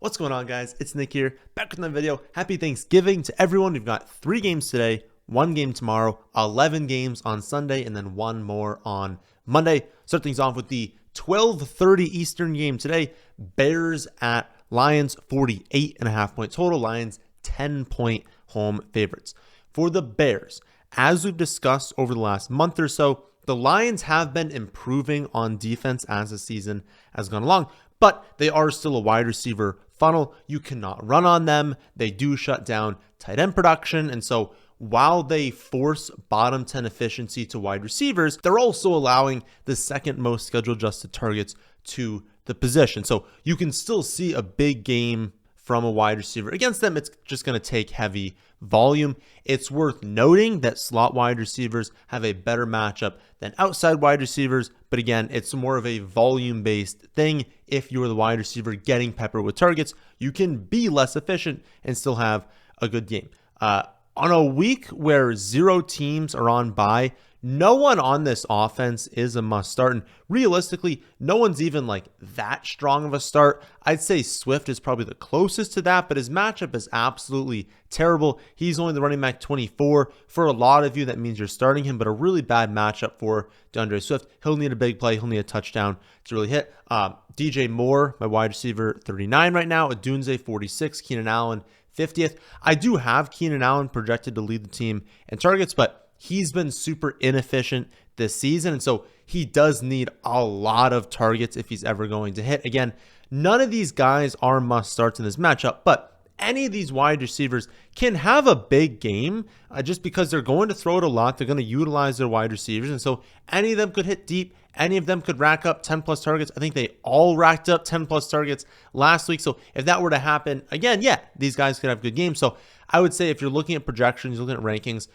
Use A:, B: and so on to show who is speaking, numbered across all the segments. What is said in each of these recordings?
A: What's going on, guys? It's Nick here, back with another video. Happy Thanksgiving to everyone. We've got 3 games today, 1 game tomorrow, 11 games on Sunday, and then 1 more on Monday. Start things off with the 12:30 Eastern game today. Bears at Lions, 48.5 point total. Lions 10-point home favorites. For the Bears, as we've discussed over the last month or so, the Lions have been improving on defense as the season has gone along, but they are still a wide receiver funnel. You cannot run on them. They do shut down tight end production. And so while they force bottom 10 efficiency to wide receivers, they're also allowing the second most schedule adjusted targets to the position. So you can still see a big game from a wide receiver against them. It's just going to take heavy volume. It's worth noting that slot wide receivers have a better matchup than outside wide receivers. But again, it's more of a volume-based thing. If you're the wide receiver getting peppered with targets, you can be less efficient and still have a good game. On a week where 0 teams are on bye, no one on this offense is a must start. And realistically, no one's even like that strong of a start. I'd say Swift is probably the closest to that, but his matchup is absolutely terrible. He's only the running back 24. For a lot of you, that means you're starting him, but a really bad matchup for DeAndre Swift. He'll need a big play. He'll need a touchdown to really hit. DJ Moore, my wide receiver, 39 right now. Adunze, 46. Keenan Allen, 50th. I do have Keenan Allen projected to lead the team in targets, but he's been super inefficient this season, and so he does need a lot of targets if he's ever going to hit. Again, none of these guys are must-starts in this matchup, but any of these wide receivers can have a big game just because they're going to throw it a lot. They're going to utilize their wide receivers, and so any of them could hit deep. Any of them could rack up 10-plus targets. I think they all racked up 10-plus targets last week. So if that were to happen again, yeah, these guys could have good games. So I would say if you're looking at projections, looking at rankings,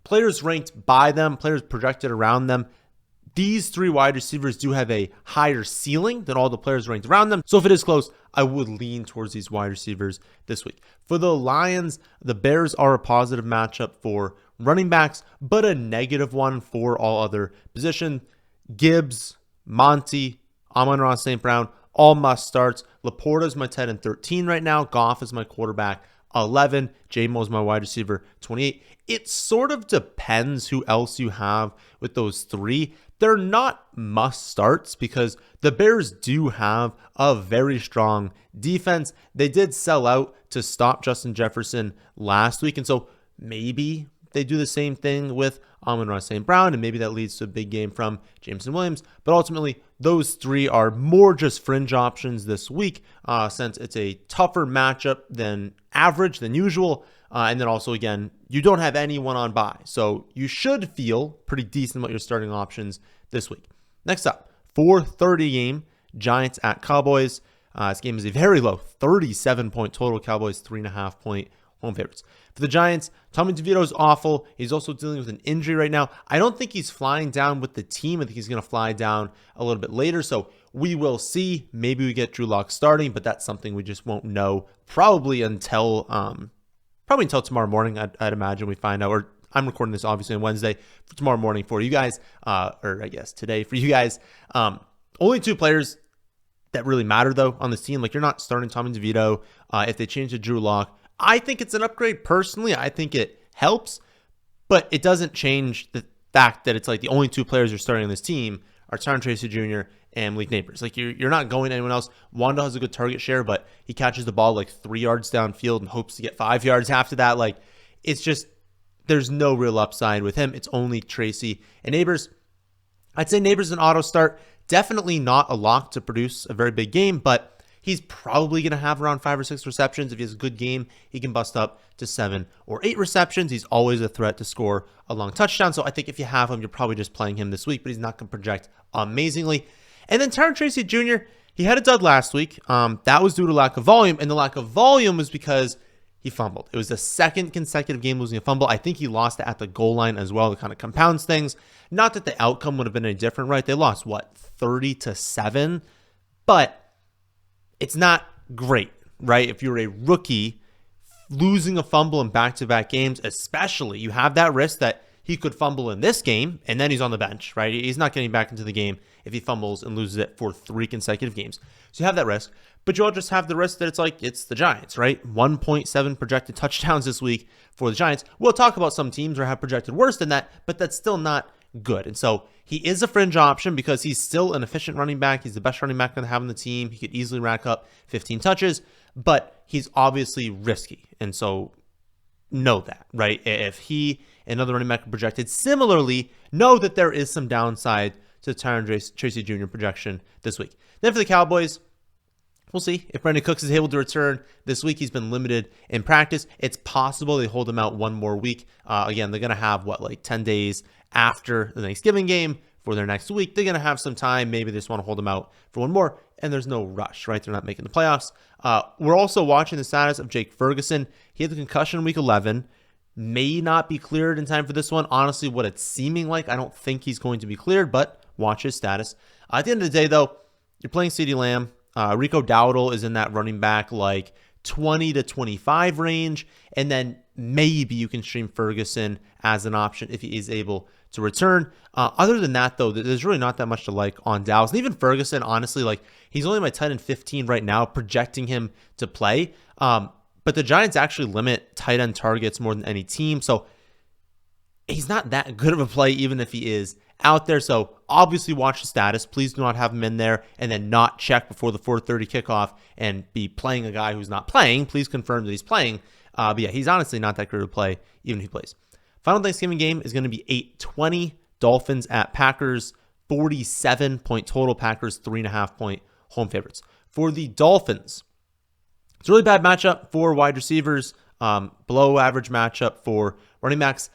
A: players ranked by them, players projected around them, these 3 wide receivers do have a higher ceiling than all the players ranked around them. So if it is close, I would lean towards these wide receivers this week. For the Lions, the Bears are a positive matchup for running backs, but a negative one for all other positions. Gibbs, Monty, Amon-Ra St. Brown, all must starts. Laporta is my 10 and 13 right now. Goff is my quarterback, 11. J-Mo is my wide receiver, 28. It sort of depends who else you have with those 3. They're not must starts because the Bears do have a very strong defense. They did sell out to stop Justin Jefferson last week, and so maybe they do the same thing with Amon-Ra St. Brown, and maybe that leads to a big game from Jameson Williams. But ultimately, those 3 are more just fringe options this week since it's a tougher matchup than average, than usual. And then also, again, you don't have anyone on bye. So you should feel pretty decent about your starting options this week. Next up, 4:30 game, Giants at Cowboys. This game is a very low 37-point total. Cowboys 3.5 point home favorites. For the Giants, Tommy DeVito is awful. He's also dealing with an injury right now. I don't think he's flying down with the team. I think he's going to fly down a little bit later. So we will see. Maybe we get Drew Lock starting, but that's something we just won't know probably until tomorrow morning. I'd imagine we find out. Or I'm recording this obviously on Wednesday. For tomorrow morning for you guys, or I guess today for you guys. Only 2 players that really matter though on this team. Like, you're not starting Tommy DeVito. If they change to Drew Lock, I think it's an upgrade personally. I think it helps, but it doesn't change the fact that it's like the only 2 players you're starting on this team are Tyron Tracy Jr. and Malik Neighbors. Like, you're not going to anyone else. Wanda has a good target share, but he catches the ball like 3 yards downfield and hopes to get 5 yards after that. Like, it's just, there's no real upside with him. It's only Tracy and Neighbors. I'd say Neighbors an auto start. Definitely not a lock to produce a very big game, but he's probably going to have around 5 or 6 receptions. If he has a good game, he can bust up to 7 or 8 receptions. He's always a threat to score a long touchdown. So I think if you have him, you're probably just playing him this week, but he's not going to project amazingly. And then Tyron Tracy Jr., he had a dud last week. That was due to lack of volume, and the lack of volume was because he fumbled. It was the 2nd consecutive game losing a fumble. I think he lost it at the goal line as well. It kind of compounds things. Not that the outcome would have been any different, right? They lost, 30-7? But it's not great, right? If you're a rookie losing a fumble in back-to-back games, especially, you have that risk that he could fumble in this game, and then he's on the bench, right? He's not getting back into the game if he fumbles and loses it for 3 consecutive games. So you have that risk. But you'll just have the risk that it's the Giants, right? 1.7 projected touchdowns this week for the Giants. We'll talk about some teams that have projected worse than that, but that's still not good. And so he is a fringe option because he's still an efficient running back. He's the best running back going to have on the team. He could easily rack up 15 touches, but he's obviously risky. And so know that, right? If he and another running back are projected similarly, know that there is some downside to Tyron Tracy Jr. projection this week. Then for the Cowboys, we'll see if Brandon Cooks is able to return this week. He's been limited in practice. It's possible they hold him out one more week. Again, they're going to have 10 days after the Thanksgiving game for their next week. They're going to have some time. Maybe they just want to hold him out for one more, and there's no rush, right? They're not making the playoffs. We're also watching the status of Jake Ferguson. He had the concussion in week 11. May not be cleared in time for this one. Honestly, what it's seeming like, I don't think he's going to be cleared, but watch his status. At the end of the day, though, you're playing CeeDee Lamb. Rico Dowdle is in that running back 20 to 25 range, and then maybe you can stream Ferguson as an option if he is able to return. Other than that, though, there's really not that much to like on Dallas. And even Ferguson, honestly, he's only my tight end 15 right now, projecting him to play. But the Giants actually limit tight end targets more than any team, so he's not that good of a play even if he is out there. So obviously watch the status. Please do not have him in there and then not check before the 4:30 kickoff and be playing a guy who's not playing. Please confirm that he's playing. But yeah, he's honestly not that good of a play even if he plays. Final Thanksgiving game is going to be 8:20. Dolphins at Packers. 47-point total. Packers 3.5-point home favorites. For the Dolphins, it's a really bad matchup for wide receivers. Below average matchup for running backs.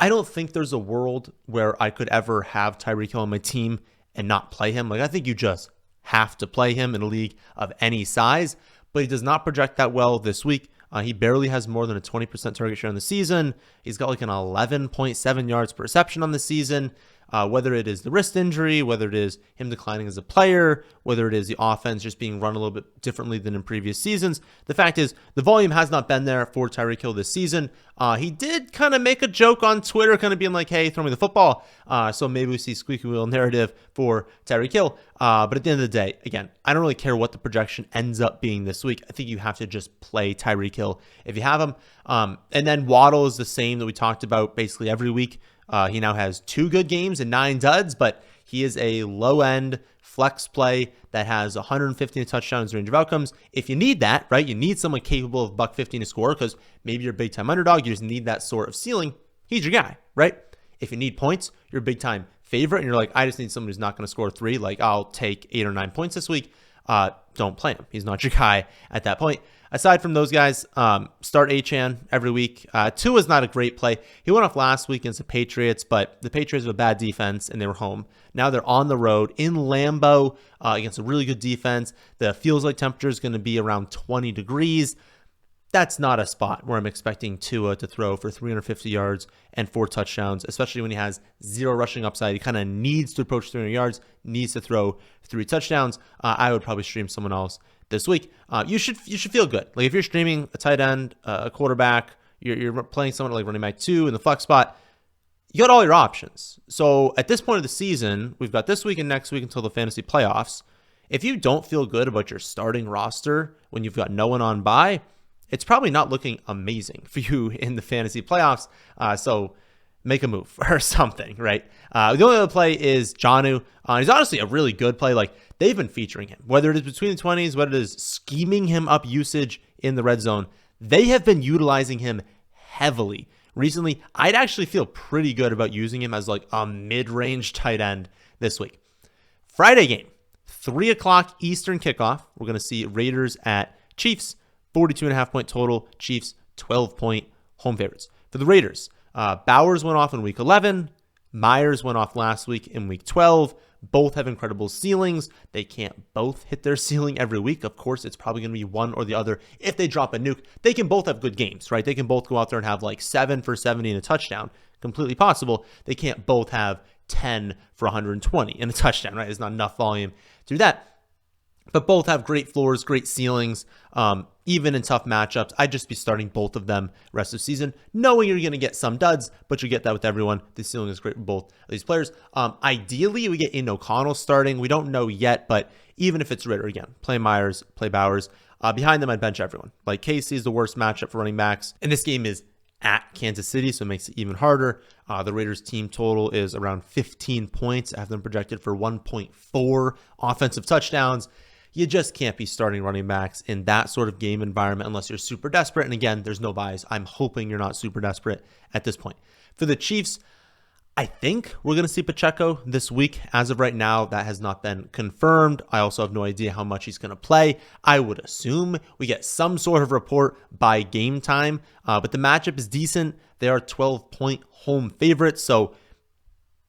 A: I don't think there's a world where I could ever have Tyreek Hill on my team and not play him. I think you just have to play him in a league of any size, but he does not project that well this week. He barely has more than a 20% target share on the season. He's got an 11.7 yards per reception on the season. Whether it is the wrist injury, whether it is him declining as a player, whether it is the offense just being run a little bit differently than in previous seasons, the fact is the volume has not been there for Tyreek Hill this season. He did kind of make a joke on Twitter, kind of being like, hey, throw me the football. So maybe we see squeaky wheel narrative for Tyreek Hill. But at the end of the day, again, I don't really care what the projection ends up being this week. I think you have to just play Tyreek Hill if you have him. And then Waddle is the same that we talked about basically every week. He now has 2 good games and 9 duds, but he is a low-end flex play that has 115 touchdowns range of outcomes. If you need that, right, you need someone capable of $1.15 to score because maybe you're a big-time underdog. You just need that sort of ceiling. He's your guy, right? If you need points, you're a big-time favorite, and you're like, I just need someone who's not going to score 3. I'll take 8 or 9 points this week. Don't play him. He's not your guy at that point. Aside from those guys, start Achane every week. Tua is not a great play. He went off last week against the Patriots, but the Patriots have a bad defense, and they were home. Now they're on the road in Lambeau against a really good defense. The feels like temperature is going to be around 20 degrees. That's not a spot where I'm expecting Tua to throw for 350 yards and 4 touchdowns, especially when he has 0 rushing upside. He kind of needs to approach 300 yards, needs to throw 3 touchdowns. I would probably stream someone else this week. You should feel good. If you're streaming a tight end, a quarterback, you're playing someone like running back 2 in the flex spot, you got all your options. So at this point of the season, we've got this week and next week until the fantasy playoffs. If you don't feel good about your starting roster when you've got no one on bye, it's probably not looking amazing for you in the fantasy playoffs. So make a move or something, right? The only other play is Jonnu. He's honestly a really good play. They've been featuring him, whether it is between the 20s, whether it is scheming him up usage in the red zone. They have been utilizing him heavily recently. I'd actually feel pretty good about using him as a mid-range tight end this week. Friday game, 3 o'clock Eastern kickoff. We're going to see Raiders at Chiefs. 42.5-point total. Chiefs, 12-point home favorites. For the Raiders, Bowers went off in week 11. Myers went off last week in week 12. Both have incredible ceilings. They can't both hit their ceiling every week. Of course, it's probably going to be one or the other. If they drop a nuke, they can both have good games, right? They can both go out there and have 7 for 70 and a touchdown. Completely possible. They can't both have 10 for 120 and a touchdown, right? There's not enough volume to do that. But both have great floors, great ceilings. Even in tough matchups, I'd just be starting both of them rest of the season, knowing you're going to get some duds, but you get that with everyone. The ceiling is great for both of these players. Ideally, we get Aiden O'Connell starting. We don't know yet, but even if it's Ritter again. Play Myers, play Bowers. Behind them, I'd bench everyone. Like KC is the worst matchup for running backs. And this game is at Kansas City, so it makes it even harder. The Raiders team total is around 15 points. I have them projected for 1.4 offensive touchdowns. You just can't be starting running backs in that sort of game environment unless you're super desperate. And again, there's no bias. I'm hoping you're not super desperate at this point. For the Chiefs, I think we're going to see Pacheco this week. As of right now, that has not been confirmed. I also have no idea how much he's going to play. I would assume we get some sort of report by game time, but the matchup is decent. They are 12-point home favorites, so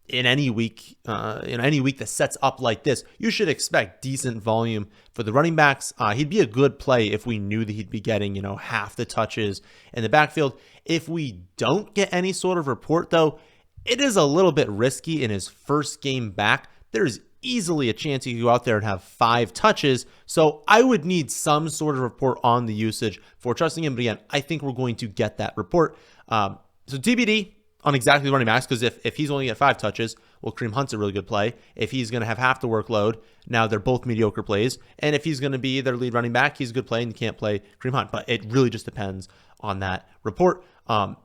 A: in any week that sets up like this, you should expect decent volume for the running backs. He'd be a good play if we knew that he'd be getting, half the touches in the backfield. If we don't get any sort of report, though, it is a little bit risky in his first game back. There's easily a chance he could go out there and have 5 touches. So I would need some sort of report on the usage for trusting him. But again, I think we're going to get that report. So TBD on exactly the running backs, because if he's only at 5 touches, well, Kareem Hunt's a really good play. If he's going to have half the workload, now they're both mediocre plays. And if he's going to be their lead running back, he's a good play and you can't play Kareem Hunt. But it really just depends on that report. But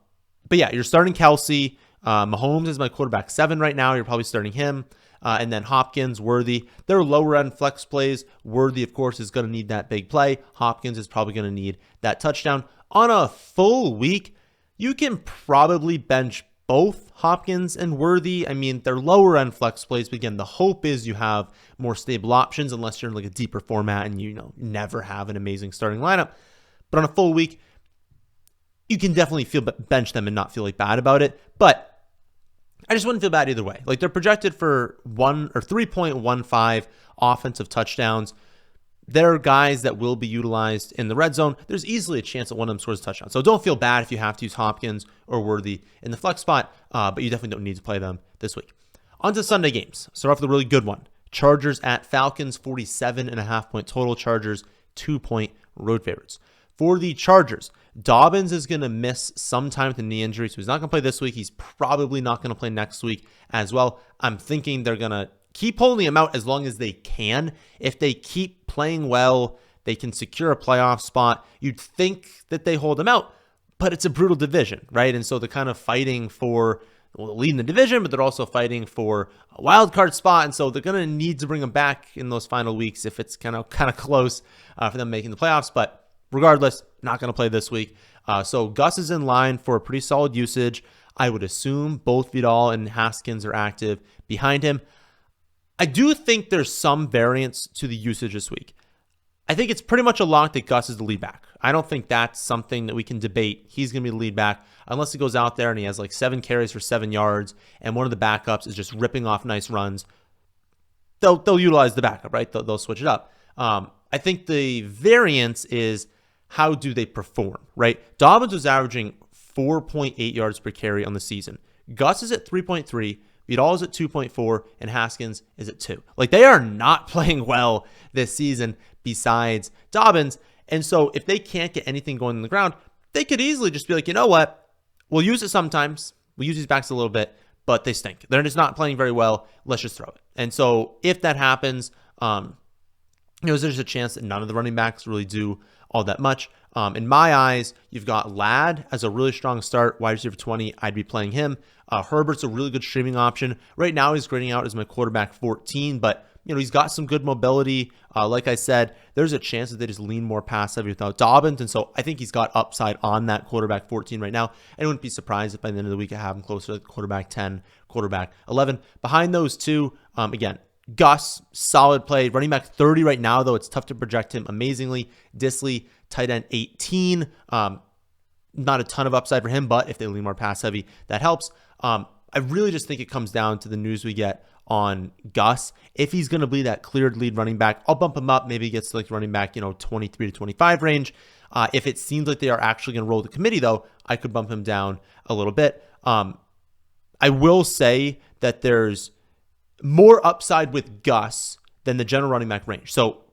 A: yeah, you're starting Kelsey. Mahomes is my quarterback 7 right now. You're probably starting him. And then Hopkins, Worthy. They're lower end flex plays. Worthy, of course, is going to need that big play. Hopkins is probably going to need that touchdown. On a full week, you can probably bench both Hopkins and Worthy. I mean, they're lower end flex plays, but again, the hope is you have more stable options unless you're in like a deeper format and you never have an amazing starting lineup. But on a full week, you can definitely bench them and not feel like bad about it. But I just wouldn't feel bad either way. Like they're projected for 1 or 3.15 offensive touchdowns. They're guys that will be utilized in the red zone. There's easily a chance that one of them scores a touchdown. So don't feel bad if you have to use Hopkins or Worthy in the flex spot, but you definitely don't need to play them this week. On to Sunday games. Start off with a really good one. Chargers at Falcons, 47.5-point total. Chargers, 2-point road favorites. For the Chargers, Dobbins is going to miss some time with the knee injury, so he's not going to play this week. He's probably not going to play next week as well. I'm thinking they're going to keep holding him out as long as they can. If they keep playing well, they can secure a playoff spot. You'd think that they hold him out, but it's a brutal division, right? And so they're kind of fighting for leading the division, but they're also fighting for a wild card spot. And so they're going to need to bring him back in those final weeks if it's kind of close for them making the playoffs. But regardless, not going to play this week. So Gus is in line for a pretty solid usage. I would assume both Vidal and Haskins are active behind him. I do think there's some variance to the usage this week. I think it's pretty much a lock that Gus is the lead back. I don't think that's something that we can debate. He's going to be the lead back unless he goes out there and he has like 7 carries for 7 yards and one of the backups is just ripping off nice runs. They'll utilize the backup, right? They'll switch it up. I think the variance is how do they perform, right? Dobbins was averaging 4.8 yards per carry on the season. Gus is at 3.3. Vidal is at 2.4 and Haskins is at 2. Like they are not playing well this season besides Dobbins. And so if they can't get anything going on the ground, they could easily just be like, you know what? We'll use it sometimes. We'll use these backs a little bit, but they stink. They're just not playing very well. Let's just throw it. And so if that happens, there's a chance that none of the running backs really do all that much. In my eyes, you've got Ladd as a really strong start, wide receiver 20. I'd be playing him. Herbert's a really good streaming option. Right now, he's grading out as my quarterback 14, but he's got some good mobility. Like I said, there's a chance that they just lean more pass heavy without Dobbins, and so I think he's got upside on that quarterback 14 right now. I wouldn't be surprised if by the end of the week I have him closer to quarterback 10, quarterback 11. Behind those two, again, Gus, solid play. Running back 30 right now, though. It's tough to project him amazingly. Disley, tight end 18. Not a ton of upside for him, but if they lean more pass heavy, that helps. I really just think it comes down to the news we get on Gus. If he's going to be that cleared lead running back, I'll bump him up. Maybe he gets to like running back, 23 to 25 range. If it seems like they are actually going to roll the committee, though, I could bump him down a little bit. I will say that there's more upside with Gus than the general running back range. So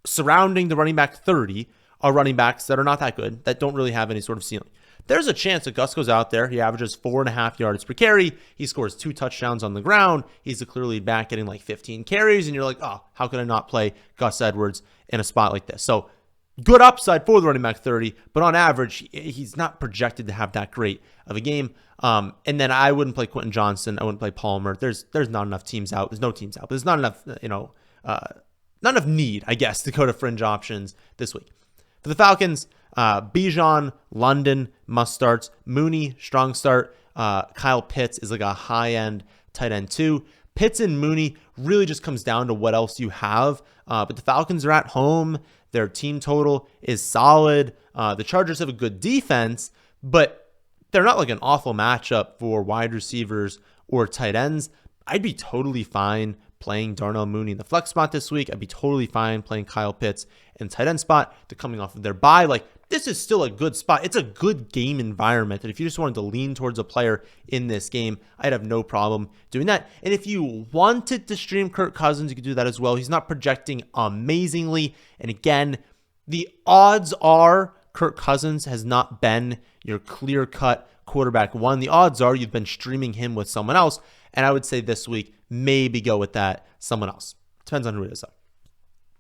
A: surrounding the running back 30 are running backs that are not that good, that don't really have any sort of ceiling. there's a chance that Gus goes out there. He averages 4.5 yards per carry. He scores 2 touchdowns on the ground. He's a clear lead back getting like 15 carries. And you're like, oh, how could I not play Gus Edwards in a spot like this? So good upside for the running back 30, but on average, he's not projected to have that great of a game. And then I wouldn't play Quentin Johnson. I wouldn't play Palmer. There's not enough teams out. There's no teams out. There's not enough, not enough need, I guess, to go to fringe options this week. For the Falcons, Bijan, London, must starts. Mooney, strong start. Kyle Pitts is like a high-end tight end too. Pitts and Mooney really just comes down to what else you have. But the Falcons are at home. Their team total is solid. The Chargers have a good defense, but they're not like an awful matchup for wide receivers or tight ends. I'd be totally fine playing Darnell Mooney in the flex spot this week. I'd be totally fine playing Kyle Pitts in tight end spot. They're coming off of their bye. Like, this is still a good spot. It's a good game environment. And if you just wanted to lean towards a player in this game, I'd have no problem doing that. And if you wanted to stream Kirk Cousins, you could do that as well. He's not projecting amazingly. And again, the odds are Kirk Cousins has not been your clear-cut quarterback one. The odds are you've been streaming him with someone else. And I would say this week, maybe go with that someone else. Depends on who it is, though.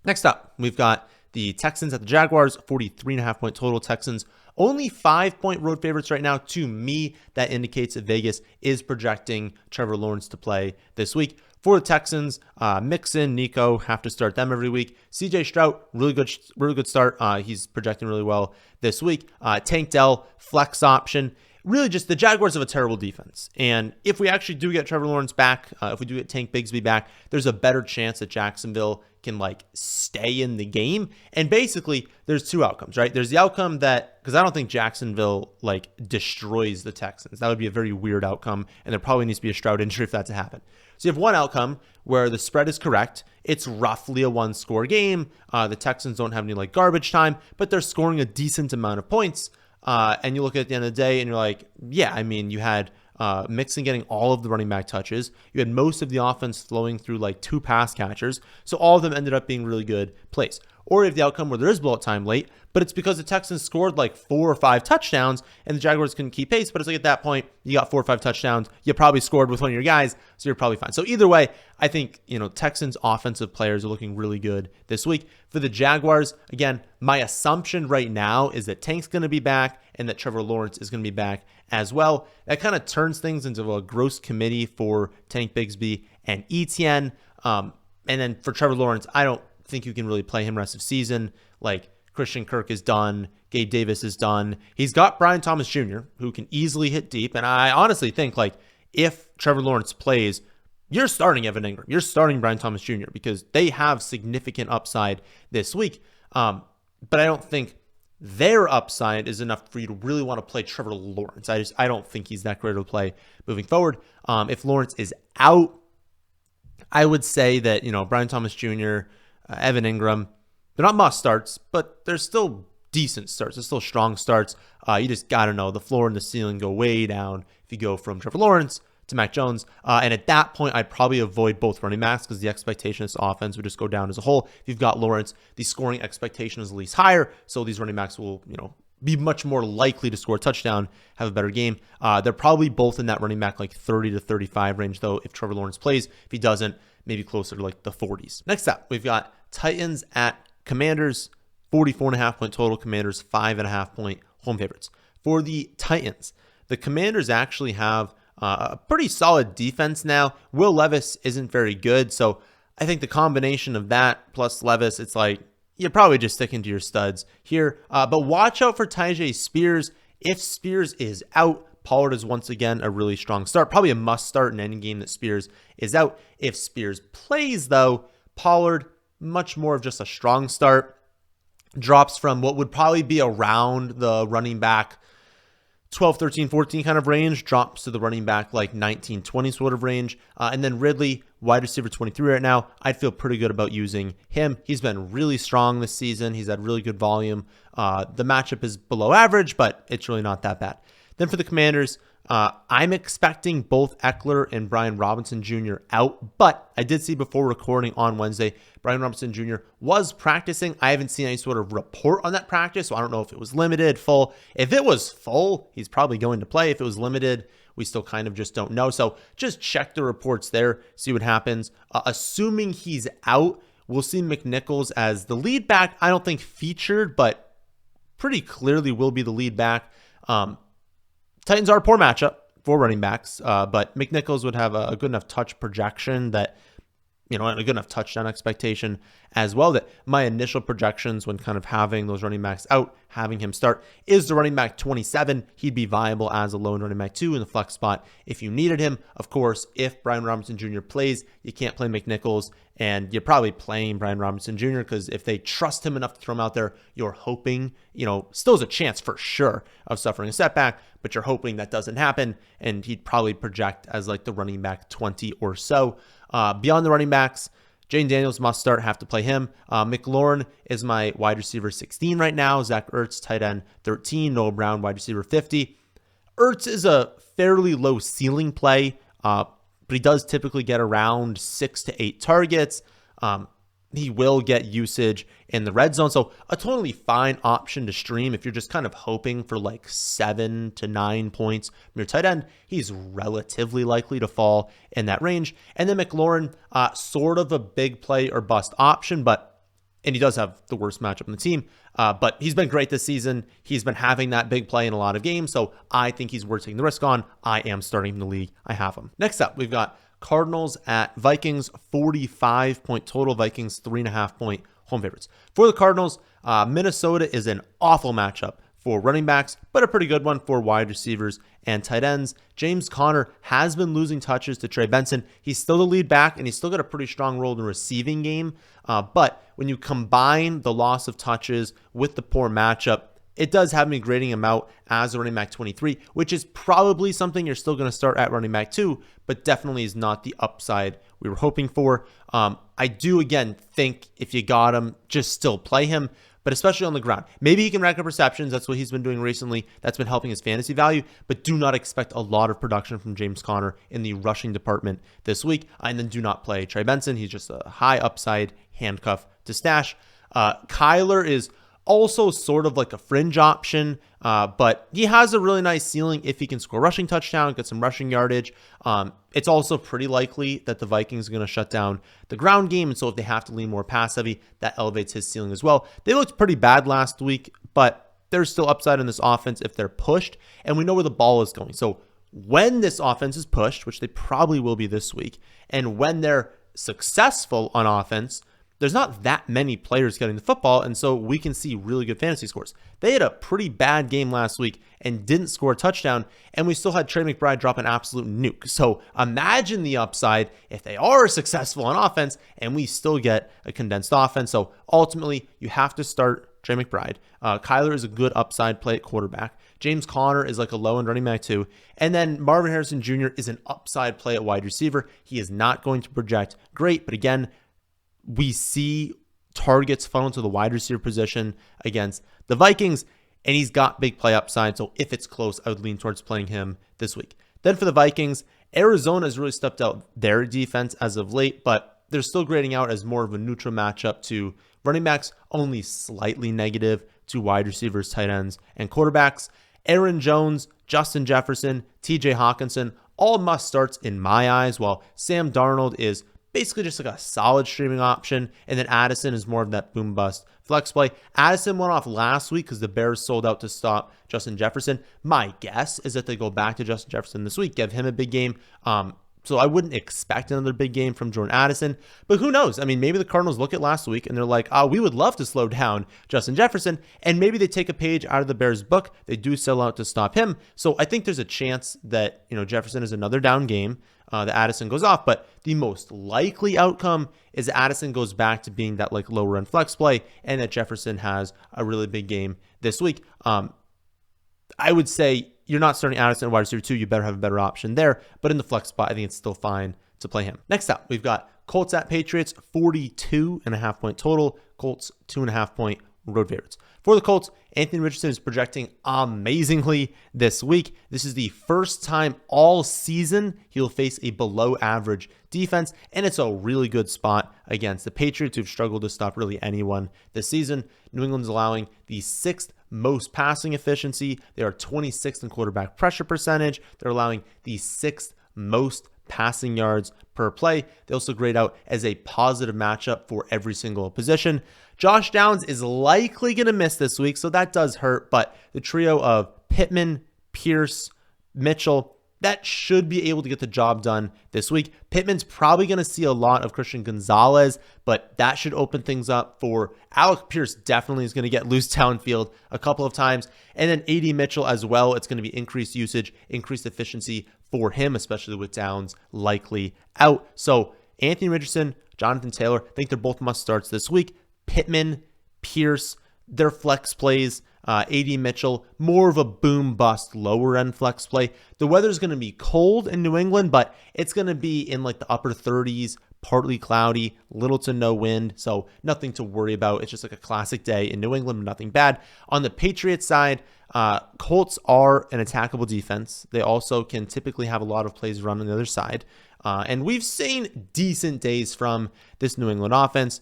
A: Next up, we've got the Texans at the Jaguars, 43.5-point total. Texans only 5-point road favorites right now. To me, that indicates that Vegas is projecting Trevor Lawrence to play this week. For the Texans, Mixon, Nico have to start them every week. CJ Stroud, really good start. He's projecting really well this week. Tank Dell, flex option. Really just the Jaguars have a terrible defense. And if we actually do get Trevor Lawrence back, if we do get Tank Bigsby back, there's a better chance that Jacksonville can like stay in the game. And basically there's two outcomes, right? There's the outcome that, because I don't think Jacksonville like destroys the Texans. That would be a very weird outcome. And there probably needs to be a Stroud injury for that to happen. So you have one outcome where the spread is correct. It's roughly a 1-score game. The Texans don't have any like garbage time, but they're scoring a decent amount of points. And you look at the end of the day and you're like, yeah, I mean, you had Mixon getting all of the running back touches. You had most of the offense flowing through like 2 pass catchers. So all of them ended up being really good plays. Or you have the outcome where there is blowout time late, but it's because the Texans scored like 4 or 5 touchdowns and the Jaguars couldn't keep pace. But it's like at that point, you got 4 or 5 touchdowns. You probably scored with one of your guys, so you're probably fine. So either way, I think, Texans offensive players are looking really good this week. For the Jaguars, again, my assumption right now is that Tank's going to be back and that Trevor Lawrence is going to be back as well. That kind of turns things into a gross committee for Tank Bigsby and Etienne. And then for Trevor Lawrence, I don't think you can really play him rest of season. Like Christian Kirk is done. Gabe Davis is done. He's got Brian Thomas Jr., who can easily hit deep. And I honestly think like if Trevor Lawrence plays, you're starting Evan Ingram. You're starting Brian Thomas Jr. because they have significant upside this week. But I don't think their upside is enough for you to really want to play Trevor Lawrence. I don't think he's that great of a play moving forward. If Lawrence is out, I would say that, Brian Thomas Jr., Evan Ingram, they're not must starts, but they're still decent starts. They're still strong starts. You just got to know the floor and the ceiling go way down if you go from Trevor Lawrence to Mac Jones. And at that point, I'd probably avoid both running backs because the expectation of this offense would just go down as a whole. If you've got Lawrence, the scoring expectation is at least higher. So these running backs will, be much more likely to score a touchdown, have a better game. They're probably both in that running back like 30 to 35 range, though, if Trevor Lawrence plays. If he doesn't, maybe closer to like the 40s. Next up, we've got Titans at Commanders, 44.5-point total. Commanders, 5.5-point home favorites. For the Titans, the Commanders actually have a pretty solid defense now. Will Levis isn't very good, so I think the combination of that plus Levis, it's like you're probably just sticking to your studs here. But watch out for Tyjae Spears. If Spears is out, Pollard is once again a really strong start. Probably a must start in any game that Spears is out. If Spears plays, though, Pollard, much more of just a strong start. Drops from what would probably be around the running back 12, 13, 14 kind of range, drops to the running back like 19, 20 sort of range. And then Ridley, wide receiver 23 right now. I'd feel pretty good about using him. He's been really strong this season. He's had really good volume. The matchup is below average, but it's really not that bad. Then for the Commanders, I'm expecting both Eckler and Brian Robinson Jr. out, but I did see before recording on Wednesday, Brian Robinson Jr. was practicing. I haven't seen any sort of report on that practice, so I don't know if it was limited, full. If it was full, he's probably going to play. If it was limited, we still kind of just don't know. So just check the reports there, see what happens. Assuming he's out, we'll see McNichols as the lead back. I don't think featured, but pretty clearly will be the lead back. Titans are a poor matchup for running backs, but McNichols would have a good enough touch projection that, and a good enough touchdown expectation as well, that my initial projections when kind of having those running backs out, having him start, is the running back 27. He'd be viable as a lone running back 2 in the flex spot if you needed him. Of course, if Brian Robinson Jr. plays, you can't play McNichols, and you're probably playing Brian Robinson Jr. because if they trust him enough to throw him out there, you're hoping, still has a chance for sure of suffering a setback, but you're hoping that doesn't happen, and he'd probably project as like the running back 20 or so. Beyond the running backs, Jane Daniels must start, have to play him. McLaurin is my wide receiver 16 right now. Zach Ertz, tight end 13. Noah Brown, wide receiver 50. Ertz is a fairly low ceiling play, but he does typically get around 6 to 8 targets. He will get usage in the red zone. So a totally fine option to stream if you're just kind of hoping for like 7 to 9 points from your tight end. He's relatively likely to fall in that range. And then McLaurin, sort of a big play or bust option, and he does have the worst matchup on the team, but he's been great this season. He's been having that big play in a lot of games, so I think he's worth taking the risk on. I am starting in the league. I have him. Next up, we've got Cardinals at Vikings, 45-point total. Vikings, 3.5-point home favorites. For the Cardinals, Minnesota is an awful matchup for running backs, but a pretty good one for wide receivers and tight ends. James Conner has been losing touches to Trey Benson. He's still the lead back, and he's still got a pretty strong role in the receiving game. But when you combine the loss of touches with the poor matchup, it does have me grading him out as a running back 23, which is probably something you're still going to start at running back 2, but definitely is not the upside we were hoping for. I do, again, think if you got him, just still play him, but especially on the ground. Maybe he can rack up receptions. That's what he's been doing recently. That's been helping his fantasy value, but do not expect a lot of production from James Conner in the rushing department this week. And then do not play Trey Benson. He's just a high upside handcuff to stash. Kyler is also sort of like a fringe option, but he has a really nice ceiling if he can score a rushing touchdown, get some rushing yardage. It's also pretty likely that the Vikings are going to shut down the ground game, and so if they have to lean more pass heavy, that elevates his ceiling as well. They looked pretty bad last week, but there's still upside in this offense if they're pushed, and we know where the ball is going. So when this offense is pushed, which they probably will be this week, and when they're successful on offense, there's not that many players getting the football, and so we can see really good fantasy scores. They had a pretty bad game last week and didn't score a touchdown, and we still had Trey McBride drop an absolute nuke. So imagine the upside if they are successful on offense and we still get a condensed offense. So ultimately, you have to start Trey McBride. Kyler is a good upside play at quarterback. James Conner is like a low-end running back too. And then Marvin Harrison Jr. is an upside play at wide receiver. He is not going to project great, but again, we see targets funnel to the wide receiver position against the Vikings, and he's got big play upside. So if it's close, I would lean towards playing him this week. Then for the Vikings, Arizona has really stepped out their defense as of late, but they're still grading out as more of a neutral matchup to running backs, only slightly negative to wide receivers, tight ends, and quarterbacks. Aaron Jones, Justin Jefferson, TJ Hawkinson, all must starts in my eyes, while Sam Darnold is basically just like a solid streaming option. And then Addison is more of that boom bust flex play. Addison went off last week because the Bears sold out to stop Justin Jefferson. My guess is that they go back to Justin Jefferson this week, give him a big game. So I wouldn't expect another big game from Jordan Addison, but who knows? I mean, maybe the Cardinals look at last week and they're like, we would love to slow down Justin Jefferson, and maybe they take a page out of the Bears' book. They do sell out to stop him. So I think there's a chance that, Jefferson is another down game, that Addison goes off, but the most likely outcome is that Addison goes back to being that like lower end flex play, and that Jefferson has a really big game this week. I would say you're not starting Addison at wide receiver 2. You better have a better option there. But in the flex spot, I think it's still fine to play him. Next up, we've got Colts at Patriots, 42.5 point total. Colts, 2.5 point road favorites. For the Colts, Anthony Richardson is projecting amazingly this week. This is the first time all season he'll face a below average defense, and it's a really good spot against the Patriots, who've struggled to stop really anyone this season. New England's allowing the 6th most passing efficiency. They are 26th in quarterback pressure percentage. They're allowing the 6th most passing yards per play. They also grade out as a positive matchup for every single position. Josh Downs is likely going to miss this week, so that does hurt, but the trio of Pittman, Pierce, Mitchell, that should be able to get the job done this week. Pittman's probably going to see a lot of Christian Gonzalez, but that should open things up for Alec Pierce. Definitely is going to get loose downfield a couple of times. And then AD Mitchell as well. It's going to be increased usage, increased efficiency for him, especially with Downs likely out. So Anthony Richardson, Jonathan Taylor, I think they're both must starts this week. Pittman, Pierce, their flex plays. AD Mitchell, more of a boom bust lower end flex play. The weather's going to be cold in New England, but it's going to be in like the upper 30s, partly cloudy, little to no wind. So nothing to worry about. It's just like a classic day in New England, nothing bad. On the Patriots side, Colts are an attackable defense. They also can typically have a lot of plays run on the other side. And we've seen decent days from this New England offense.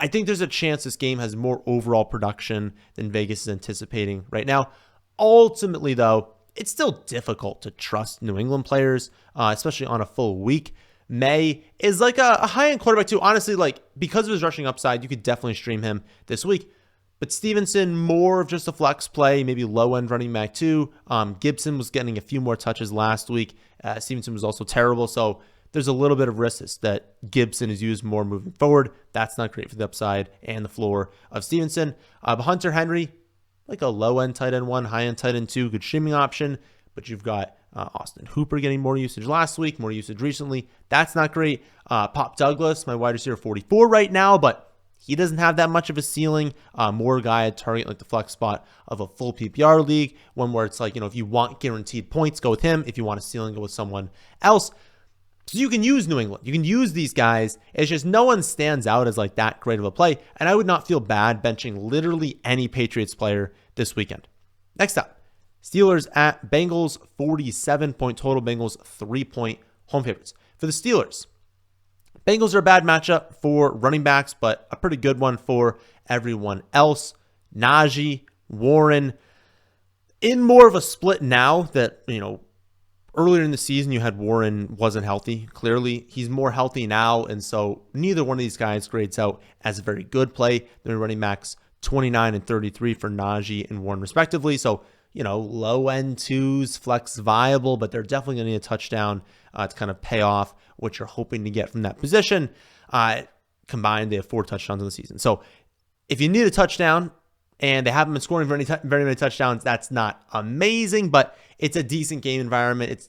A: I think there's a chance this game has more overall production than Vegas is anticipating right now. Ultimately, though, it's still difficult to trust New England players, especially on a full week. May is like a high-end quarterback, too. Honestly, like because of his rushing upside, you could definitely stream him this week. But Stevenson, more of just a flex play, maybe low-end running back, too. Gibson was getting a few more touches last week. Stevenson was also terrible, so there's a little bit of risk that Gibson is used more moving forward. That's not great for the upside and the floor of Stevenson. Hunter Henry, like a low-end tight end 1, high-end tight end 2, good streaming option. But you've got Austin Hooper getting more usage last week, more usage recently. That's not great. Pop Douglas, my wide receiver 44 right now, but he doesn't have that much of a ceiling. More guy at target like the flex spot of a full PPR league, one where it's like, if you want guaranteed points, go with him. If you want a ceiling, go with someone else. So you can use New England. You can use these guys. It's just no one stands out as like that great of a play. And I would not feel bad benching literally any Patriots player this weekend. Next up, Steelers at Bengals, 47-point total. Bengals 3-point home favorites. For the Steelers, Bengals are a bad matchup for running backs, but a pretty good one for everyone else. Najee, Warren, in more of a split now that, earlier in the season, you had Warren wasn't healthy. Clearly, he's more healthy now, and so neither one of these guys grades out as a very good play. They're running backs 29 and 33 for Najee and Warren, respectively. So, low-end twos, flex viable, but they're definitely going to need a touchdown to kind of pay off what you're hoping to get from that position. Combined, they have 4 touchdowns in the season. So, if you need a touchdown, and they haven't been scoring very many touchdowns, that's not amazing, but it's a decent game environment. It's,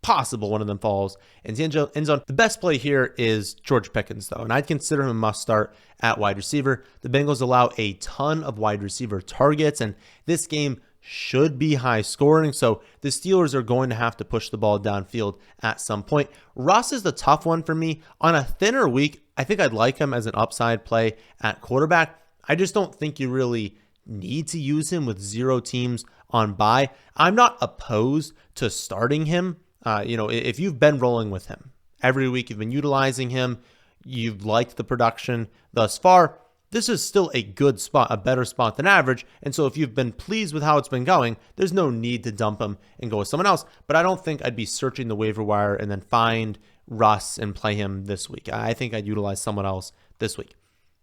A: possible one of them falls into end zone. The best play here is George Pickens, though, and I'd consider him a must start at wide receiver. The Bengals allow a ton of wide receiver targets, and this game should be high scoring, so the Steelers are going to have to push the ball downfield at some point. Russ is the tough one for me. On a thinner week, I think I'd like him as an upside play at quarterback. I just don't think you really need to use him with 0 teams on bye. I'm not opposed to starting him. If you've been rolling with him every week, you've been utilizing him, you've liked the production thus far, this is still a good spot, a better spot than average. And so if you've been pleased with how it's been going, there's no need to dump him and go with someone else. But I don't think I'd be searching the waiver wire and then find Russ and play him this week. I think I'd utilize someone else this week.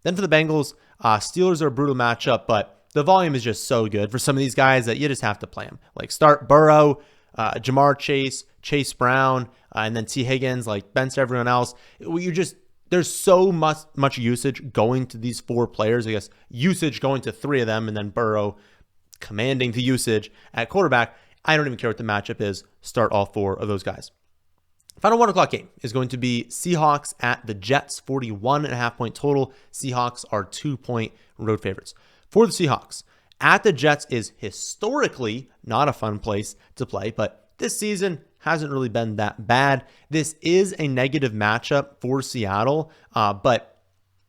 A: Then for the Bengals, Steelers are a brutal matchup, but the volume is just so good for some of these guys that you just have to play them. Like start Burrow, Jamar Chase, Chase Brown, and then T. Higgins, like bench everyone else. There's so much usage going to these 4 players. I guess usage going to 3 of them, and then Burrow commanding the usage at quarterback. I don't even care what the matchup is. Start all 4 of those guys. Final 1 o'clock game is going to be Seahawks at the Jets, 41.5-point total. Seahawks are 2-point road favorites. For the Seahawks, at the Jets is historically not a fun place to play, but this season hasn't really been that bad. This is a negative matchup for Seattle, but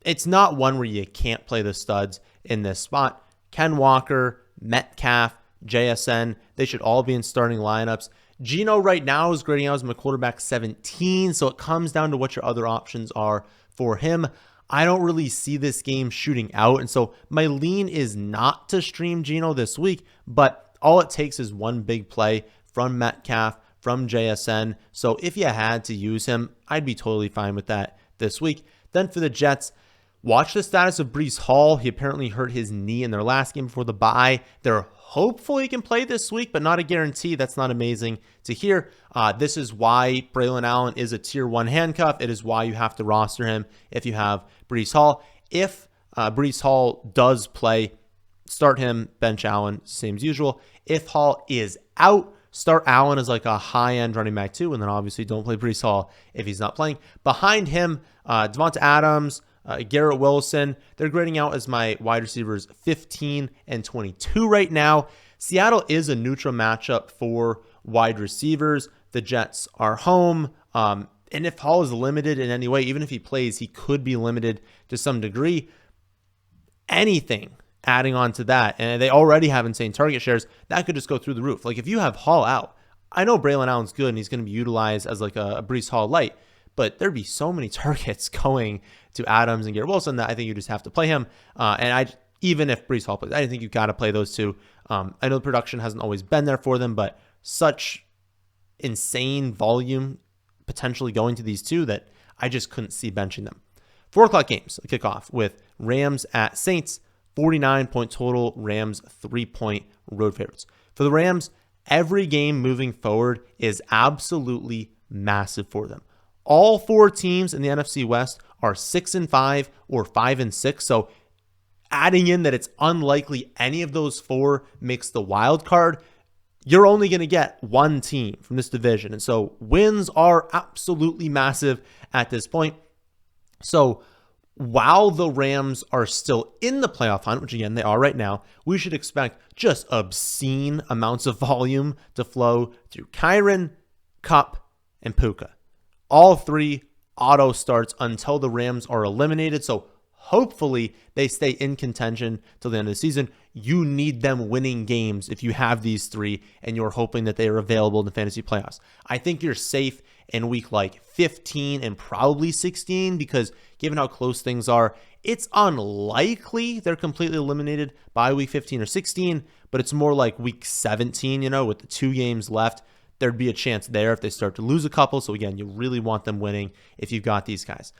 A: it's not one where you can't play the studs in this spot. Ken Walker, Metcalf, JSN, they should all be in starting lineups. Geno right now is grading out as my quarterback 17, so it comes down to what your other options are for him. I don't really see this game shooting out, and so my lean is not to stream Geno this week, but all it takes is one big play from Metcalf, from JSN. So if you had to use him, I'd be totally fine with that this week. Then for the Jets, watch the status of Breece Hall. He apparently hurt his knee in their last game before the bye. They're hopefully he can play this week, but not a guarantee. That's not amazing to hear. This is why Braylon Allen is a tier 1 handcuff. It is why you have to roster him if you have Breece Hall. If Breece Hall does play, start him, bench Allen, same as usual. If Hall is out, start Allen as like a high-end running back too, and then obviously don't play Breece Hall if he's not playing. Behind him, Devonta Adams, Garrett Wilson, they're grading out as my wide receivers 15 and 22 right now. Seattle is a neutral matchup for wide receivers. The Jets are home. And if Hall is limited in any way, even if he plays, he could be limited to some degree. Anything adding on to that, and they already have insane target shares, that could just go through the roof. Like if you have Hall out, I know Braylon Allen's good and he's going to be utilized as like a Breece Hall light, but there'd be so many targets going to Adams and Garrett Wilson that I think you just have to play him. Even if Breece Hall plays, I think you got to play those two. I know the production hasn't always been there for them, but such insane volume potentially going to these two that I just couldn't see benching them. 4 o'clock games kick off with Rams at Saints, 49-point total, Rams 3-point road favorites. For the Rams, every game moving forward is absolutely massive for them. All 4 teams in the NFC West are 6-5 or 5-6. So adding in that it's unlikely any of those 4 makes the wild card, you're only going to get one team from this division. And so wins are absolutely massive at this point. So while the Rams are still in the playoff hunt, which again they are right now, we should expect just obscene amounts of volume to flow through Kyren, Kupp, and Puka. All 3 auto starts until the Rams are eliminated. So hopefully they stay in contention till the end of the season. You need them winning games if you have these 3 and you're hoping that they are available in the fantasy playoffs. I think you're safe in week like 15 and probably 16 because given how close things are, it's unlikely they're completely eliminated by week 15 or 16, but it's more like week 17, with the 2 games left. There'd be a chance there if they start to lose a couple. So again, you really want them winning if you've got these guys.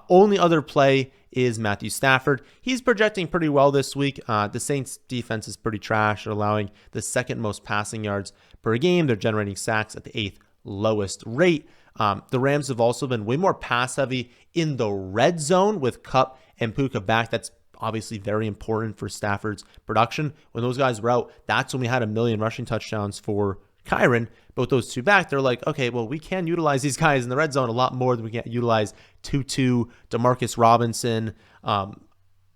A: Only other play is Matthew Stafford. He's projecting pretty well this week. The Saints defense is pretty trash. They're allowing the 2nd most passing yards per game. They're generating sacks at the 8th lowest rate. The Rams have also been way more pass heavy in the red zone with Kupp and Puka back. That's obviously very important for Stafford's production. When those guys were out, that's when we had 1 million rushing touchdowns for Kyren. But with those 2 back, they're like, okay, well, we can utilize these guys in the red zone a lot more than we can utilize Tutu, Demarcus Robinson, I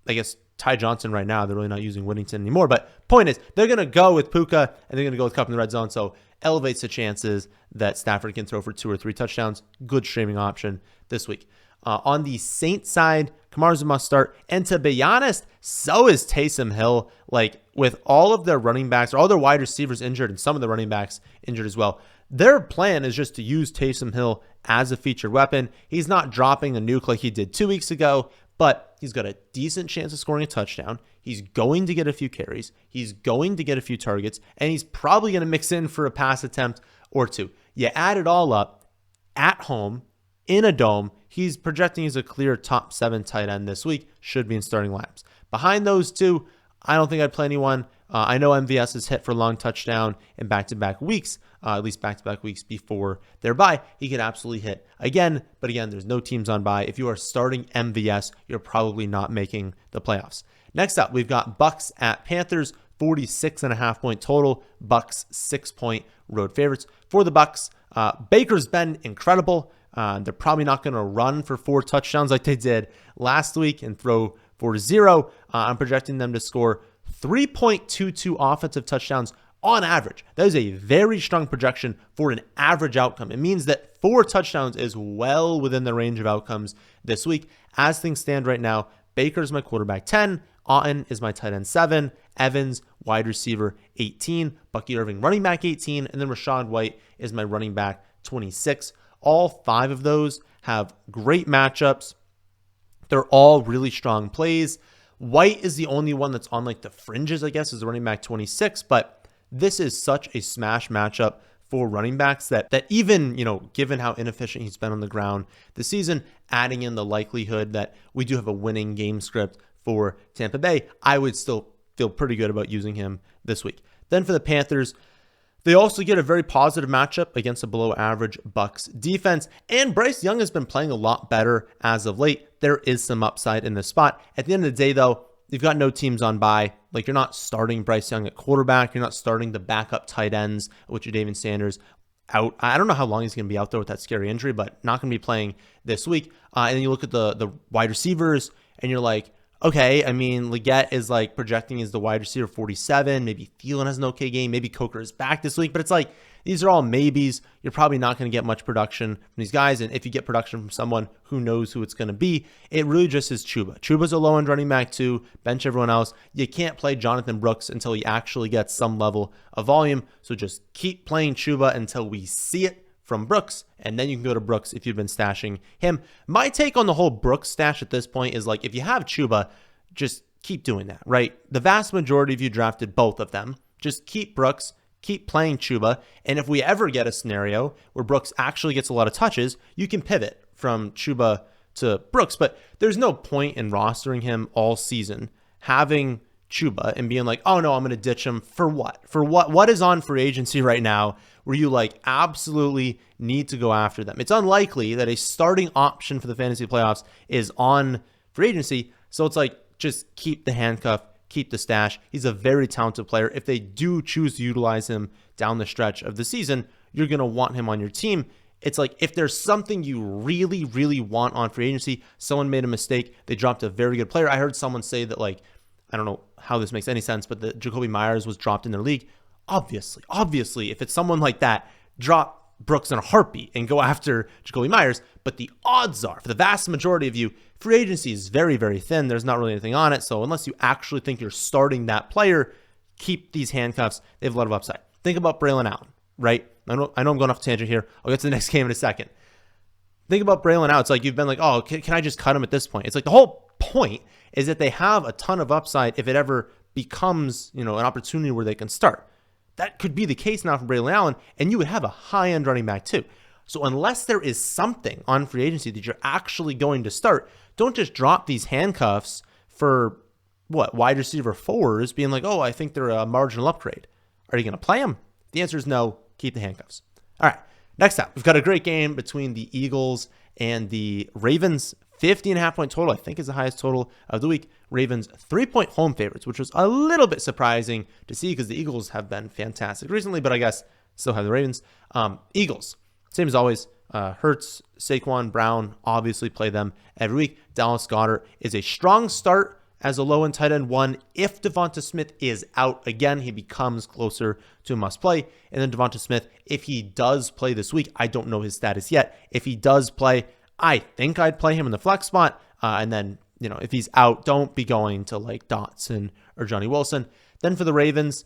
A: guess Ty Johnson right now. They're really not using Whittington anymore. But point is, they're going to go with Puka and they're going to go with Kupp in the red zone. So elevates the chances that Stafford can throw for 2 or 3 touchdowns. Good streaming option this week. On the Saints side, Kamara's a must start. And to be honest, so is Taysom Hill. Like with all of their running backs or all their wide receivers injured and some of the running backs injured as well, their plan is just to use Taysom Hill as a featured weapon. He's not dropping a nuke like he did 2 weeks ago, but he's got a decent chance of scoring a touchdown. He's going to get a few carries. He's going to get a few targets, and he's probably going to mix in for a pass attempt or 2. You add it all up at home in a dome. He's projecting as a clear top 7 tight end this week. Should be in starting lineups. Behind those 2, I don't think I'd play anyone. I know MVS is hit for long touchdown in back-to-back weeks, at least back-to-back weeks before their bye. He could absolutely hit again, but again, there's no teams on bye. If you are starting MVS, you're probably not making the playoffs. Next up, we've got Bucs at Panthers, 46.5-point total. Bucs 6-point road favorites. For the Bucs, Baker's been incredible. They're probably not going to run for 4 touchdowns like they did last week and throw for 0. I'm projecting them to score 3.22 offensive touchdowns on average. That is a very strong projection for an average outcome. It means that 4 touchdowns is well within the range of outcomes this week. As things stand right now, Baker's my quarterback 10. Otton is my tight end 7. Evans, wide receiver 18. Bucky Irving, running back 18. And then Rachaad White is my running back 26. All 5 of those have great matchups. They're all really strong plays. White is the only one that's on like the fringes, I guess, as a running back 26. But this is such a smash matchup for running backs that even, given how inefficient he's been on the ground this season, adding in the likelihood that we do have a winning game script for Tampa Bay, I would still feel pretty good about using him this week. Then for the Panthers, they also get a very positive matchup against a below average Bucs defense, and Bryce Young has been playing a lot better as of late. There is some upside in this spot. At the end of the day, though, you've got no teams on bye. Like, you're not starting Bryce Young at quarterback. You're not starting the backup tight ends, which are Jadavion Sanders out. I don't know how long he's going to be out there with that scary injury, but not going to be playing this week. And then you look at the wide receivers, and you're like, okay, I mean, Leggett is like projecting as the wide receiver 47. Maybe Thielen has an okay game. Maybe Coker is back this week. But it's like, these are all maybes. You're probably not going to get much production from these guys. And if you get production from someone, who knows who it's going to be. It really just is Chuba. Chuba's a low-end running back too. Bench everyone else. You can't play Jonathan Brooks until he actually gets some level of volume. So just keep playing Chuba until we see it from Brooks, and then you can go to Brooks if you've been stashing him. My take on the whole Brooks stash at this point is like, if you have Chuba, just keep doing that, right? The vast majority of you drafted both of them. Just keep Brooks, keep playing Chuba, and if we ever get a scenario where Brooks actually gets a lot of touches, you can pivot from Chuba to Brooks, but there's no point in rostering him all season, having Chuba and being like, oh no, I'm going to ditch him for what? For what? What is on free agency right now where you like absolutely need to go after them? It's unlikely that a starting option for the fantasy playoffs is on free agency. So it's like, just keep the handcuff, keep the stash. He's a very talented player. If they do choose to utilize him down the stretch of the season, you're going to want him on your team. It's like, if there's something you really, really want on free agency, someone made a mistake, they dropped a very good player. I heard someone say that, like, I don't know how this makes any sense, but the Jacoby Myers was dropped in their league. Obviously, if it's someone like that, drop Brooks in a heartbeat and go after Jacoby Myers. But the odds are, for the vast majority of you, free agency is very, very thin. There's not really anything on it. So unless you actually think you're starting that player, keep these handcuffs. They have a lot of upside. Think about Braylon Allen, right? I know I'm going off a tangent here. I'll get to the next game in a second. Think about Braylon Allen. It's like, you've been like, oh, can I just cut him at this point? It's like, the whole point is that they have a ton of upside if it ever becomes, an opportunity where they can start. That could be the case now for Braylon Allen, and you would have a high-end running back too. So unless there is something on free agency that you're actually going to start, don't just drop these handcuffs for wide receiver 4s being like, oh, I think they're a marginal upgrade. Are you going to play them? The answer is no. Keep the handcuffs. All right. Next up, we've got a great game between the Eagles and the Ravens. 50.5 point total, I think, is the highest total of the week. Ravens 3-point home favorites, which was a little bit surprising to see because the Eagles have been fantastic recently, but I guess still have the Ravens. Eagles, same as always. Hurts, Saquon, Brown, obviously play them every week. Dallas Goedert is a strong start as a low-end tight end 1. If Devonta Smith is out again, he becomes closer to a must-play. And then Devonta Smith, if he does play this week, I don't know his status yet. If he does play, I think I'd play him in the flex spot. And then, if he's out, don't be going to like Dotson or Johnny Wilson. Then for the Ravens,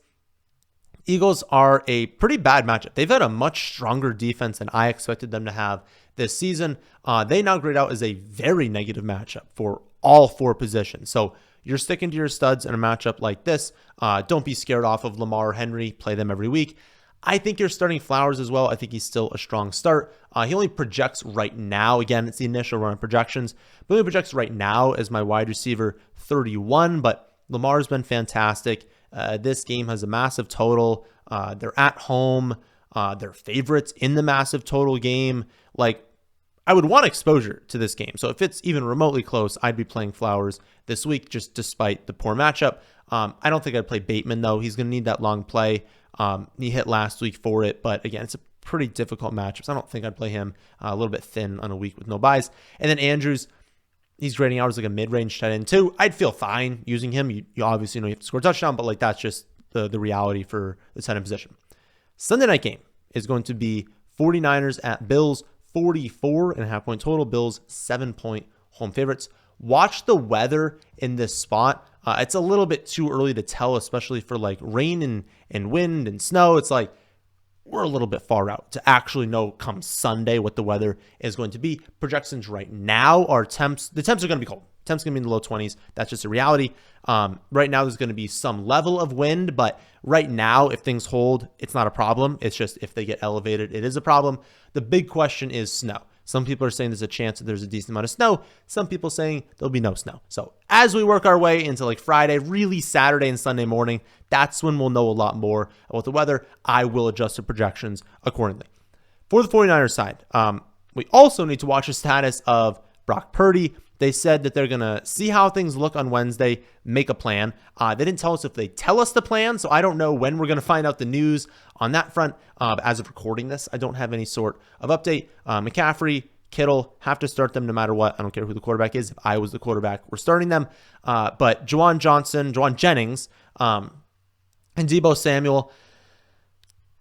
A: Eagles are a pretty bad matchup. They've had a much stronger defense than I expected them to have this season. They now grade out as a very negative matchup for all 4 positions. So you're sticking to your studs in a matchup like this. Don't be scared off of Lamar or Henry. Play them every week. I think you're starting Flowers as well. I think he's still a strong start. He only projects right now. Again, it's the initial run of projections. But he projects right now as my wide receiver 31. But Lamar's been fantastic. This game has a massive total. They're at home. They're favorites in the massive total game. Like, I would want exposure to this game. So if it's even remotely close, I'd be playing Flowers this week, just despite the poor matchup. I don't think I'd play Bateman, though. He's going to need that long play. He hit last week for it, but again, it's a pretty difficult matchup. So I don't think I'd play him. A little bit thin on a week with no buys. And then Andrews, he's grading out as like a mid-range tight end too. I'd feel fine using him. You obviously know you have to score a touchdown, but like that's just the reality for the tight end position. Sunday night game is going to be 49ers at Bills. 44.5 point total. Bills 7-point home favorites. watch the weather in this spot. It's a little bit too early to tell, especially for like rain and wind and snow. It's like we're a little bit far out to actually know come Sunday what the weather is going to be. Projections right now are the temps are going to be cold. Temps going to be in the low 20s. That's just a reality. Right now, there's going to be some level of wind, but right now, if things hold, it's not a problem. It's just if they get elevated, it is a problem. The big question is snow. Some people are saying there's a chance that there's a decent amount of snow. Some people saying there'll be no snow. So as we work our way into like Friday, really Saturday and Sunday morning, that's when we'll know a lot more about the weather. I will adjust the projections accordingly. For the 49ers side, we also need to watch the status of Brock Purdy. They said that they're going to see how things look on Wednesday, make a plan. They didn't tell us if they tell us the plan, so I don't know when we're going to find out the news on that front. As of recording this, I don't have any sort of update. McCaffrey, Kittle, have to start them no matter what. I don't care who the quarterback is. If I was the quarterback, we're starting them. But Juwan Jennings, and Deebo Samuel,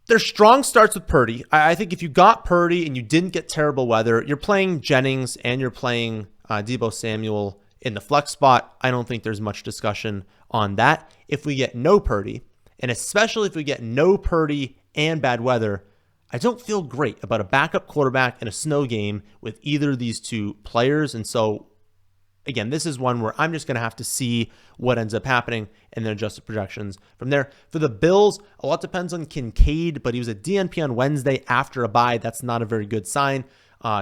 A: they're strong starts with Purdy. I think if you got Purdy and you didn't get terrible weather, you're playing Jennings and you're playing Deebo Samuel in the flex spot. I don't think there's much discussion on that. If we get no Purdy, and especially if we get no Purdy and bad weather, I don't feel great about a backup quarterback in a snow game with either of these two players. And so, again, this is one where I'm just going to have to see what ends up happening and then adjust the projections from there. For the Bills, a lot depends on Kincaid, but he was a DNP on Wednesday after a bye. That's not a very good sign.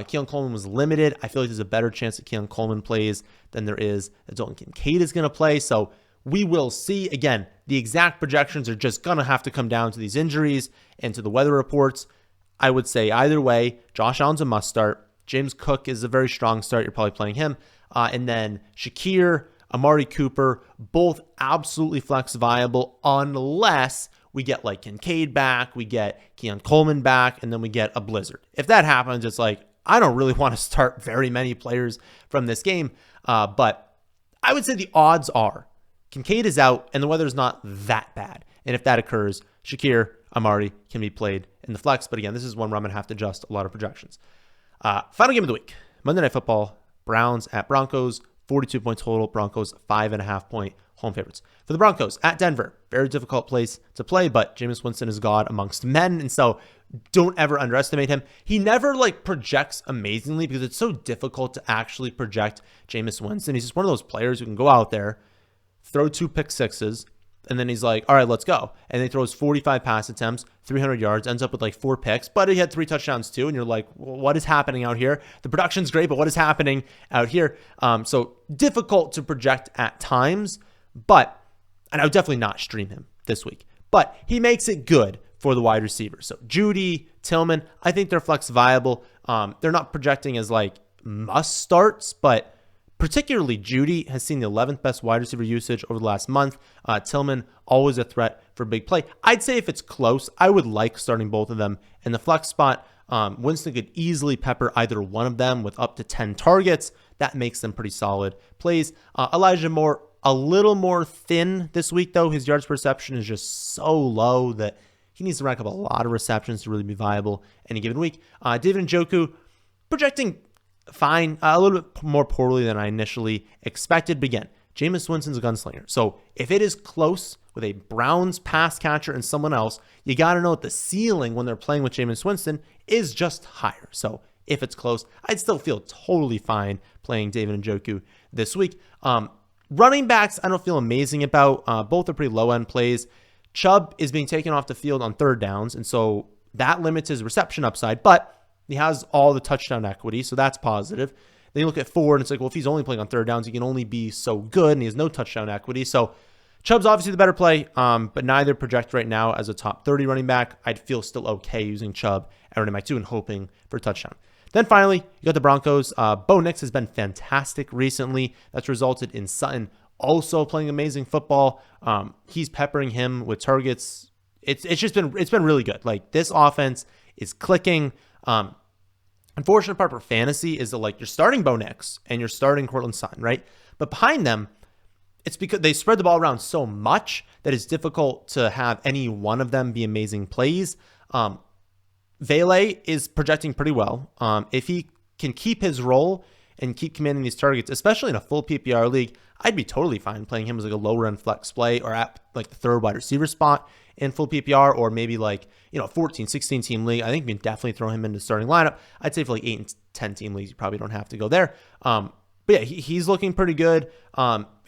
A: Keon Coleman was limited. I feel like there's a better chance that Keon Coleman plays than there is that Dalton Kincaid is going to play. So we will see. Again, the exact projections are just going to have to come down to these injuries and to the weather reports. I would say either way, Josh Allen's a must start. James Cook is a very strong start. You're probably playing him. And then Shakir, Amari Cooper, both absolutely flex viable unless we get like Kincaid back, we get Keon Coleman back, and then we get a blizzard. If that happens, it's like, I don't really want to start very many players from this game. But I would say the odds are Kincaid is out and the weather's not that bad. And if that occurs, Shakir, Amari can be played in the flex. But again, this is one where I'm going to have to adjust a lot of projections. Final game of the week, Monday Night Football, Browns at Broncos, 42 point total. Broncos 5.5 point home favorites. For the Broncos at Denver, very difficult place to play, but Jameis Winston is God amongst men, and so don't ever underestimate him. He never projects amazingly because it's so difficult to actually project Jameis Winston. He's just one of those players who can go out there, throw 2 pick sixes, and then he's like, all right, let's go. And then he throws 45 pass attempts, 300 yards, ends up with 4 picks, but he had 3 touchdowns too. And you're like, well, what is happening out here? The production's great, but what is happening out here? So difficult to project at times, and I would definitely not stream him this week, but he makes it good for the wide receivers. So Judy, Tillman, I think they're flex viable. They're not projecting as must starts, but particularly Judy has seen the 11th best wide receiver usage over the last month. Tillman, always a threat for big play. I'd say if it's close, I would like starting both of them in the flex spot. Winston could easily pepper either one of them with up to 10 targets. That makes them pretty solid plays. Elijah Moore, a little more thin this week, though. His yards per reception is just so low that he needs to rack up a lot of receptions to really be viable any given week. David Njoku, projecting fine, a little bit more poorly than I initially expected. But again, Jameis Winston's a gunslinger. So if it is close with a Browns pass catcher and someone else, you got to know that the ceiling when they're playing with Jameis Winston is just higher. So if it's close, I'd still feel totally fine playing David Njoku this week. Running backs, I don't feel amazing about. Both are pretty low-end plays. Chubb is being taken off the field on third downs, and so that limits his reception upside, but he has all the touchdown equity, so that's positive. Then you look at Ford, and it's like, well, if he's only playing on third downs, he can only be so good, and he has no touchdown equity. So Chubb's obviously the better play, but neither project right now as a top 30 running back. I'd feel still okay using Chubb at running back 2 and hoping for a touchdown. Then finally, you got the Broncos. Bo Nix has been fantastic recently. That's resulted in Sutton also playing amazing football. He's peppering him with targets. It's been really good. This offense is clicking. Unfortunate part for fantasy is that you're starting Bo Nix and you're starting Cortland Sutton, right? But behind them, it's because they spread the ball around so much that it's difficult to have any one of them be amazing plays. Vele is projecting pretty well. If he can keep his role and keep commanding these targets, especially in a full PPR league, I'd be totally fine playing him as like a lower end flex play or at like the third wide receiver spot in full PPR, or maybe like, 14, 16 team league. I think we can definitely throw him into the starting lineup. I'd say for like 8 and 10 team leagues, you probably don't have to go there. But yeah, he's looking pretty good.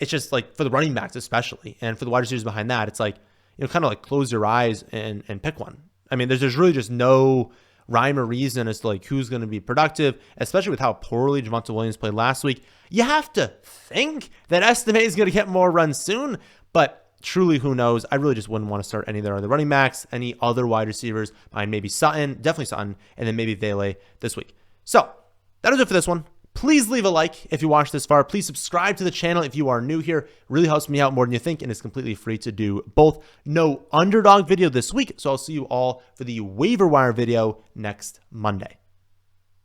A: It's just like for the running backs, especially, and for the wide receivers behind that, it's like, kind of like close your eyes and pick one. I mean, there's really just no rhyme or reason as to like who's going to be productive, especially with how poorly Javonte Williams played last week. You have to think that Estime is going to get more runs soon, but truly, who knows? I really just wouldn't want to start any of their other running backs, any other wide receivers behind maybe Sutton, definitely Sutton, and then maybe Vele this week. So that is it for this one. Please leave a like if you watched this far. Please subscribe to the channel if you are new here. It really helps me out more than you think, and it's completely free to do both. No Underdog video this week, so I'll see you all for the waiver wire video next Monday.